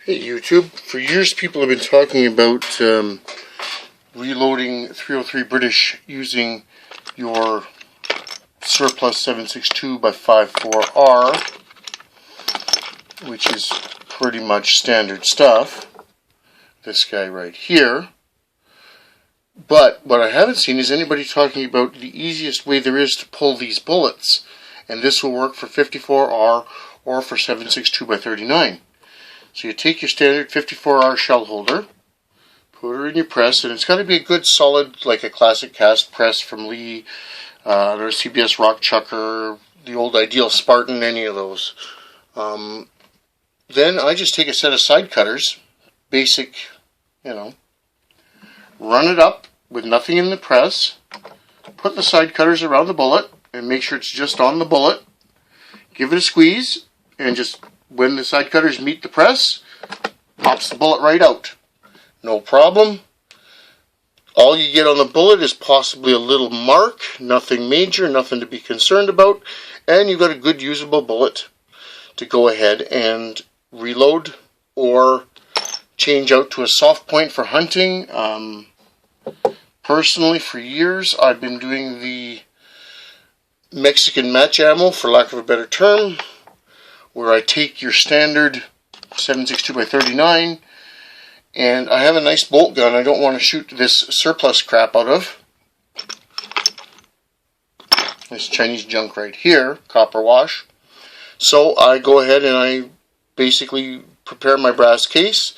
Hey YouTube, for years people have been talking about reloading 303 British using your surplus 762 by 54R, which is pretty much standard stuff, this guy right here. But what I haven't seen is anybody talking about the easiest way there is to pull these bullets, and this will work for 54R or for 762 by 39. So you take your standard 54R shell holder, put her in your press, and it's got to be a good solid, like a classic cast press from Lee, or CBS Rock Chucker, the old Ideal Spartan, any of those. Then I just take a set of side cutters, basic, run it up with nothing in the press, put the side cutters around the bullet, and make sure it's just on the bullet, give it a squeeze, and just when the side cutters meet the press, pops the bullet right out. No problem. All you get on the bullet is possibly a little mark, nothing major, nothing to be concerned about, and you've got a good usable bullet to go ahead and reload or change out to a soft point for hunting. Personally, for years, I've been doing the Mexican match ammo, for lack of a better term, where I take your standard 762 by 39, and I have a nice bolt gun I don't want to shoot this surplus crap out of. This Chinese junk right here, copper wash. So I go ahead and I basically prepare my brass case,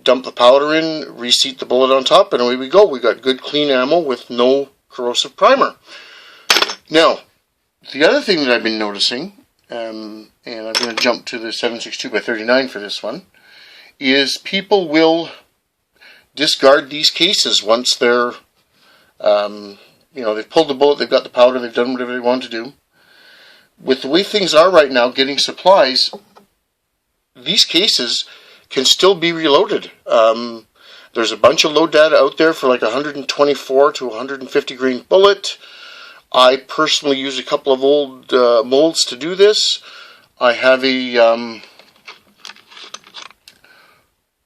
dump the powder in, reseat the bullet on top, and away we go. We got good clean ammo with no corrosive primer. Now, the other thing that I've been noticing, and I'm going to jump to the 762 by 39 for this one, is people will discard these cases once they're, they've pulled the bullet, they've got the powder, they've done whatever they want to do. With the way things are right now, getting supplies, these cases can still be reloaded. There's a bunch of load data out there for like 124 to 150 grain bullet. I personally use a couple of old molds to do this. I have a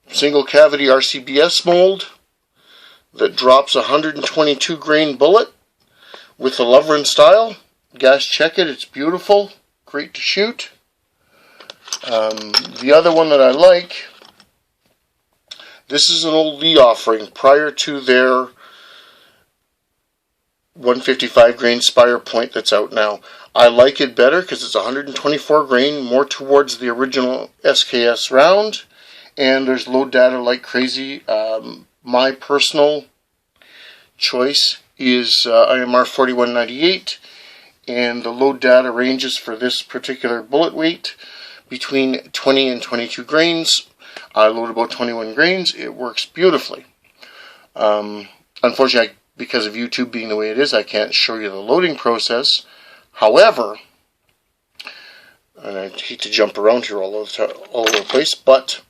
single cavity RCBS mold that drops a 122 grain bullet with the Lovren style. Gas check it, it's beautiful, great to shoot. The other one that I like, this is an old Lee offering prior to their 155 grain Spire point that's out now. I like it better because it's 124 grain, more towards the original SKS round, and there's load data like crazy. My personal choice is IMR 4198, and the load data ranges for this particular bullet weight between 20 and 22 grains. I load about 21 grains. It works beautifully. Unfortunately, because of YouTube being the way it is, I can't show you the loading process. However, and I hate to jump around here all over the place, but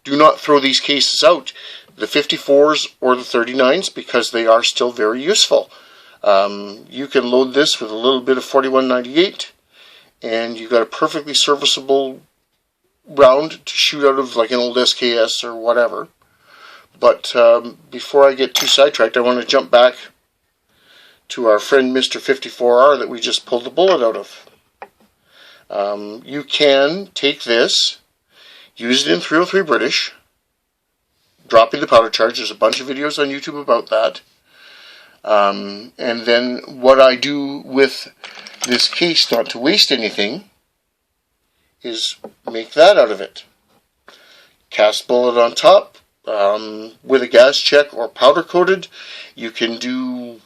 do not throw these cases out, the 54s or the 39s, because they are still very useful. You can load this with a little bit of 4198, and you've got a perfectly serviceable round to shoot out of, like an old SKS or whatever. But before I get too sidetracked, I want to jump back to our friend Mr. 54R that we just pulled the bullet out of. You can take this, use it in 303 British, dropping the powder charge. There's a bunch of videos on YouTube about that. And then what I do with this case, not to waste anything, is make that out of it. Cast bullet on top. With a gas check or powder coated. You can do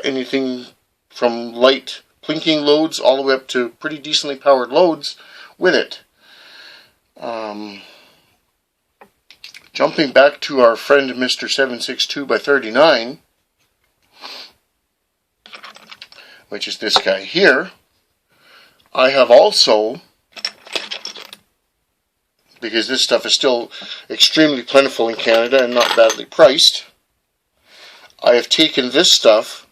anything from light plinking loads all the way up to pretty decently powered loads with it. Jumping back to our friend Mr. 762 by 39, which is this guy here, I have also, because this stuff is still extremely plentiful in Canada and not badly priced, I have taken this stuff,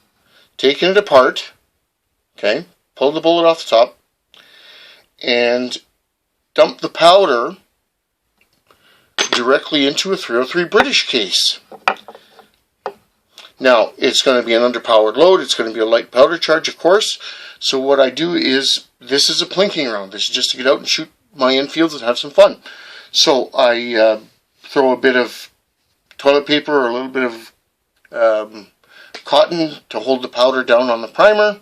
taken it apart, okay, pulled the bullet off the top, and dumped the powder directly into a 303 British case. Now, it's going to be an underpowered load. It's going to be a light powder charge, of course. So what I do is, this is a plinking round. This is just to get out and shoot my infields and have some fun. So I throw a bit of toilet paper or a little bit of cotton to hold the powder down on the primer,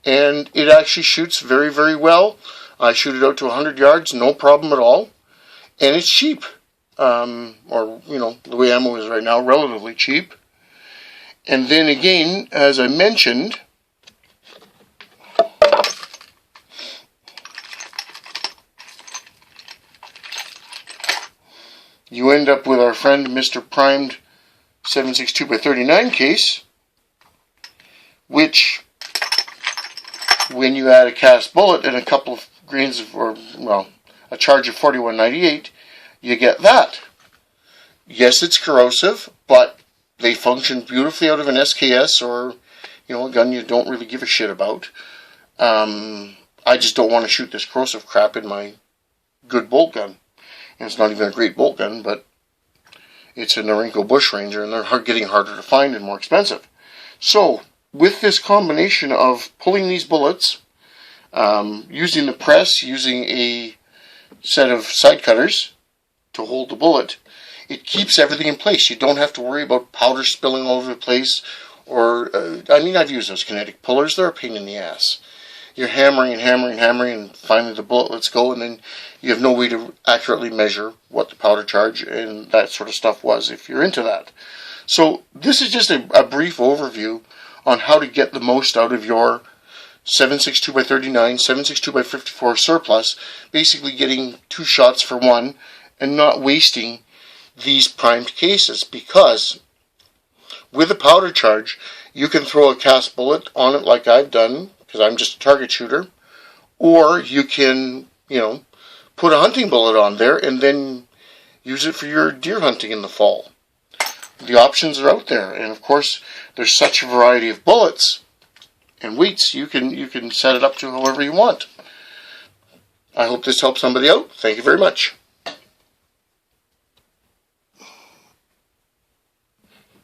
and it actually shoots very, very well. I shoot it out to 100 yards, no problem at all, and it's cheap. Or, you know, the way ammo is right now, relatively cheap. And then again, as I mentioned, you end up with our friend Mr. Primed 7.62x39 case, which, when you add a cast bullet and a couple of grains of, or, well, a charge of 41.98, you get that. Yes, it's corrosive, but they function beautifully out of an SKS or, you know, a gun you don't really give a shit about. I just don't want to shoot this corrosive crap in my good bolt gun. And it's not even a great bolt gun, but it's a Norinco Bush Ranger, and they're getting harder to find and more expensive. So, with this combination of pulling these bullets, using the press, using a set of side cutters to hold the bullet, it keeps everything in place. You don't have to worry about powder spilling all over the place, or, I mean, I've used those kinetic pullers. They're a pain in the ass. You're hammering and hammering and hammering, and finally the bullet lets go, and then you have no way to accurately measure what the powder charge and that sort of stuff was, if you're into that. So this is just a brief overview on how to get the most out of your 7.62x39, 7.62x54 surplus, basically getting 2 shots for 1 and not wasting these primed cases, because with a powder charge you can throw a cast bullet on it like I've done, because I'm just a target shooter, or you can, you know, put a hunting bullet on there and then use it for your deer hunting in the fall. The options are out there, and of course there's such a variety of bullets and weights, you can set it up to however you want. I hope this helps somebody out. Thank you very much.